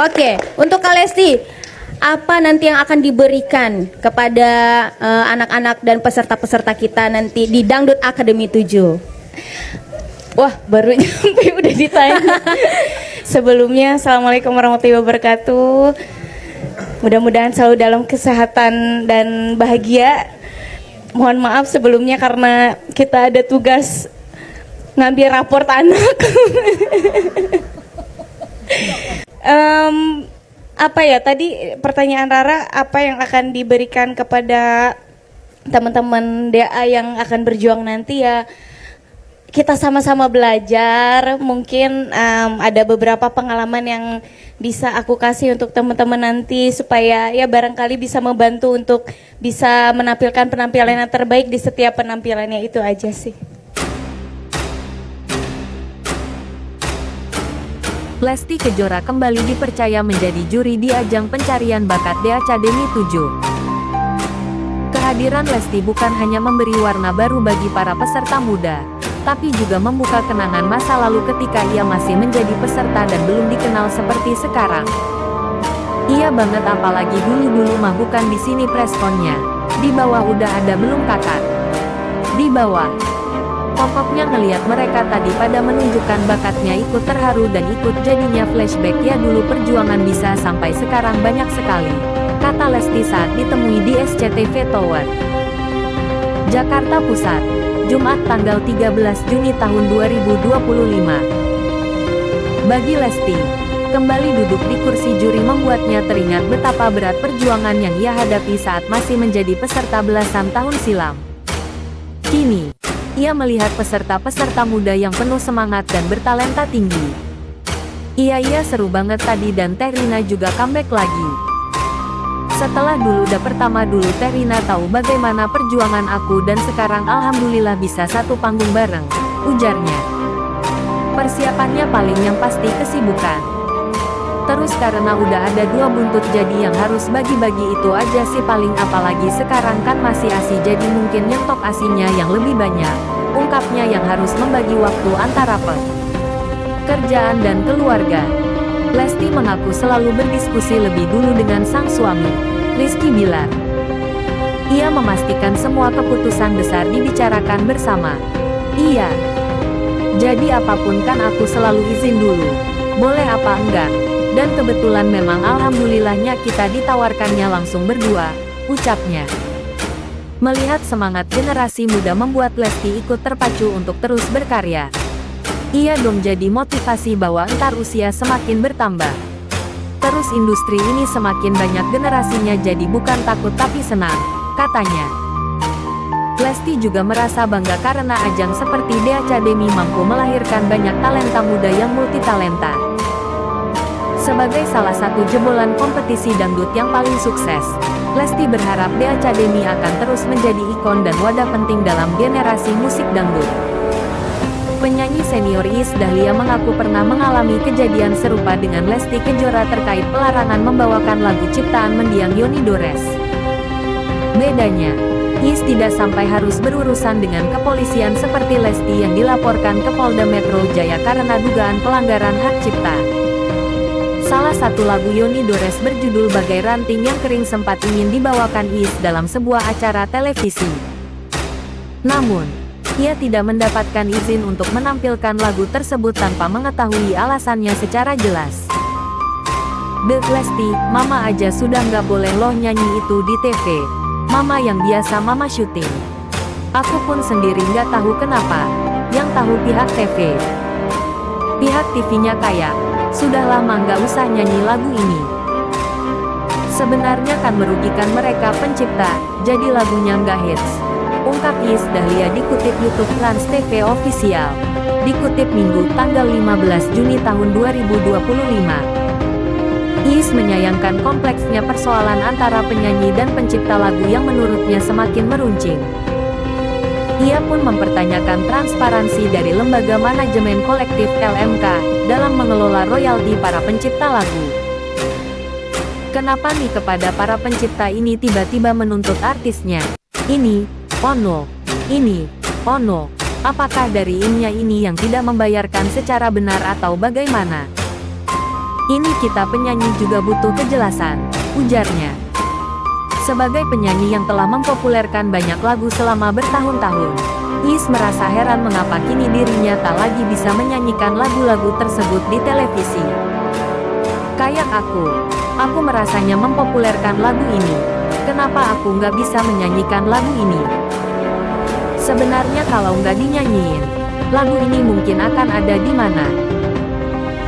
Oke, untuk Kak Lesti, apa nanti yang akan diberikan kepada anak-anak dan peserta-peserta kita nanti di Dangdut Academy 7? Wah, baru nyampe udah ditanya. Sebelumnya, Assalamualaikum warahmatullahi wabarakatuh. Mudah-mudahan selalu dalam kesehatan dan bahagia. Mohon maaf sebelumnya karena kita ada tugas ngambil raport anak. Apa ya tadi pertanyaan Rara, apa yang akan diberikan kepada teman-teman DA yang akan berjuang nanti ya? Kita sama-sama belajar, mungkin ada beberapa pengalaman yang bisa aku kasih untuk teman-teman nanti supaya ya barangkali bisa membantu untuk bisa menampilkan penampilan yang terbaik di setiap penampilannya, itu aja sih. Lesti Kejora kembali dipercaya menjadi juri di ajang pencarian bakat The Academy 7. Kehadiran Lesti bukan hanya memberi warna baru bagi para peserta muda, tapi juga membuka kenangan masa lalu ketika ia masih menjadi peserta dan belum dikenal seperti sekarang. Iya banget, apalagi dulu-dulu mah bukan di sini preskonnya. Di bawah udah ada belum kakak? Di bawah. Pokoknya ngeliat mereka tadi pada menunjukkan bakatnya ikut terharu dan ikut jadinya flashback ya dulu perjuangan bisa sampai sekarang banyak sekali, kata Lesti saat ditemui di SCTV Tower, Jakarta Pusat, Jumat tanggal 13 Juni tahun 2025. Bagi Lesti, kembali duduk di kursi juri membuatnya teringat betapa berat perjuangan yang ia hadapi saat masih menjadi peserta belasan tahun silam. Kini, ia melihat peserta-peserta muda yang penuh semangat dan bertalenta tinggi. Iya seru banget tadi dan Teh Rina juga comeback lagi. Setelah dulu pertama dulu Teh Rina tahu bagaimana perjuangan aku dan sekarang alhamdulillah bisa satu panggung bareng, ujarnya. Persiapannya paling yang pasti kesibukan. Terus karena udah ada 2 buntut jadi yang harus bagi-bagi itu aja sih paling, apalagi sekarang kan masih ASI jadi mungkin nyetok ASInya yang lebih banyak, ungkapnya yang harus membagi waktu antara pekerjaan dan keluarga. Lesti mengaku selalu berdiskusi lebih dulu dengan sang suami, Rizky Bilar. Ia memastikan semua keputusan besar dibicarakan bersama. Iya. Jadi apapun kan aku selalu izin dulu, boleh apa enggak. Dan kebetulan memang alhamdulillahnya kita ditawarkannya langsung berdua, ucapnya. Melihat semangat generasi muda membuat Lesti ikut terpacu untuk terus berkarya. Iya dong, jadi motivasi bahwa entar usia semakin bertambah, terus industri ini semakin banyak generasinya, jadi bukan takut tapi senang, katanya. Lesti juga merasa bangga karena ajang seperti The Academy mampu melahirkan banyak talenta muda yang multitalenta. Sebagai salah satu jebolan kompetisi dangdut yang paling sukses, Lesti berharap The Academy akan terus menjadi ikon dan wadah penting dalam generasi musik dangdut. Penyanyi senior Iis Dahlia mengaku pernah mengalami kejadian serupa dengan Lesti Kejora terkait pelarangan membawakan lagu ciptaan mendiang Yoni Dores. Bedanya, Iis tidak sampai harus berurusan dengan kepolisian seperti Lesti yang dilaporkan ke Polda Metro Jaya karena dugaan pelanggaran hak cipta. Salah satu lagu Yoni Dores berjudul Bagai Ranting yang Kering sempat ingin dibawakan Iis dalam sebuah acara televisi. Namun, ia tidak mendapatkan izin untuk menampilkan lagu tersebut tanpa mengetahui alasannya secara jelas. Lesti, mama aja sudah nggak boleh loh nyanyi itu di TV. Mama yang biasa mama syuting. Aku pun sendiri nggak tahu kenapa. Yang tahu pihak TV. Pihak TV-nya kayak, sudah lama nggak usah nyanyi lagu ini. Sebenarnya kan merugikan mereka pencipta, jadi lagunya nggak hits, ungkap Iis Dahlia dikutip YouTube Trans TV Official. Dikutip Minggu tanggal 15 Juni tahun 2025. Iis menyayangkan kompleksnya persoalan antara penyanyi dan pencipta lagu yang menurutnya semakin meruncing. Ia pun mempertanyakan transparansi dari Lembaga Manajemen Kolektif LMK dalam mengelola royalti para pencipta lagu. Kenapa nih kepada para pencipta ini tiba-tiba menuntut artisnya? Ini, ono, ini, ono. Apakah dari imnya ini yang tidak membayarkan secara benar atau bagaimana? Ini kita penyanyi juga butuh kejelasan, ujarnya. Sebagai penyanyi yang telah mempopulerkan banyak lagu selama bertahun-tahun, Iis merasa heran mengapa kini dirinya tak lagi bisa menyanyikan lagu-lagu tersebut di televisi. Kayak aku merasanya mempopulerkan lagu ini. Kenapa aku nggak bisa menyanyikan lagu ini? Sebenarnya kalau nggak dinyanyiin, lagu ini mungkin akan ada di mana?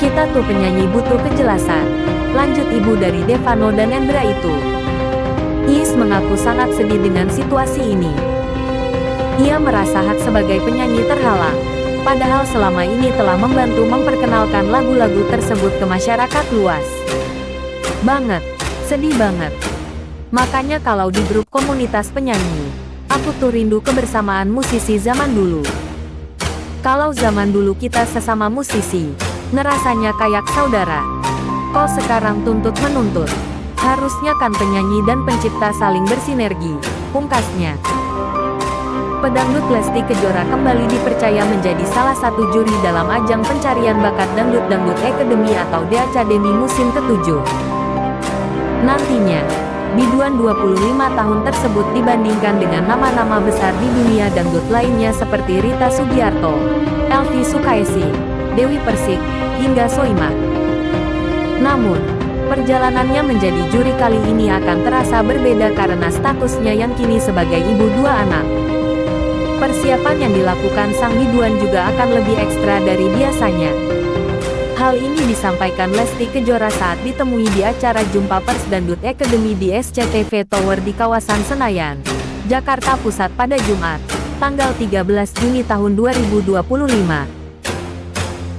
Kita tuh penyanyi butuh kejelasan, lanjut ibu dari Devano dan Endra itu. Iis mengaku sangat sedih dengan situasi ini. Ia merasa hak sebagai penyanyi terhalang, padahal selama ini telah membantu memperkenalkan lagu-lagu tersebut ke masyarakat luas. Banget, sedih banget. Makanya kalau di grup komunitas penyanyi, aku tuh rindu kebersamaan musisi zaman dulu. Kalau zaman dulu kita sesama musisi, ngerasanya kayak saudara. Kok sekarang tuntut-menuntut? Harusnya kan penyanyi dan pencipta saling bersinergi, pungkasnya. Pedangdut Lesti Kejora kembali dipercaya menjadi salah satu juri dalam ajang pencarian bakat Dangdut Academy atau DACademy musim ke-7. Nantinya, biduan 25 tahun tersebut dibandingkan dengan nama-nama besar di dunia dangdut lainnya seperti Rita Sugiarto, Elvy Sukaesih, Dewi Persik, hingga Soimah. Namun, perjalanannya menjadi juri kali ini akan terasa berbeda karena statusnya yang kini sebagai ibu 2 anak. Persiapan yang dilakukan sang biduan juga akan lebih ekstra dari biasanya. Hal ini disampaikan Lesti Kejora saat ditemui di acara Jumpa Pers Dangdut Academy di SCTV Tower di kawasan Senayan, Jakarta Pusat pada Jumat, tanggal 13 Juni tahun 2025.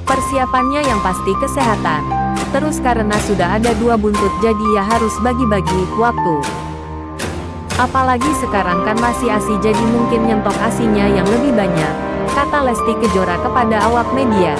Persiapannya yang pasti kesehatan, terus karena sudah ada 2 buntut jadi ya harus bagi-bagi waktu. Apalagi sekarang kan masih ASI jadi mungkin nyentok ASInya yang lebih banyak, kata Lesti Kejora kepada awak media.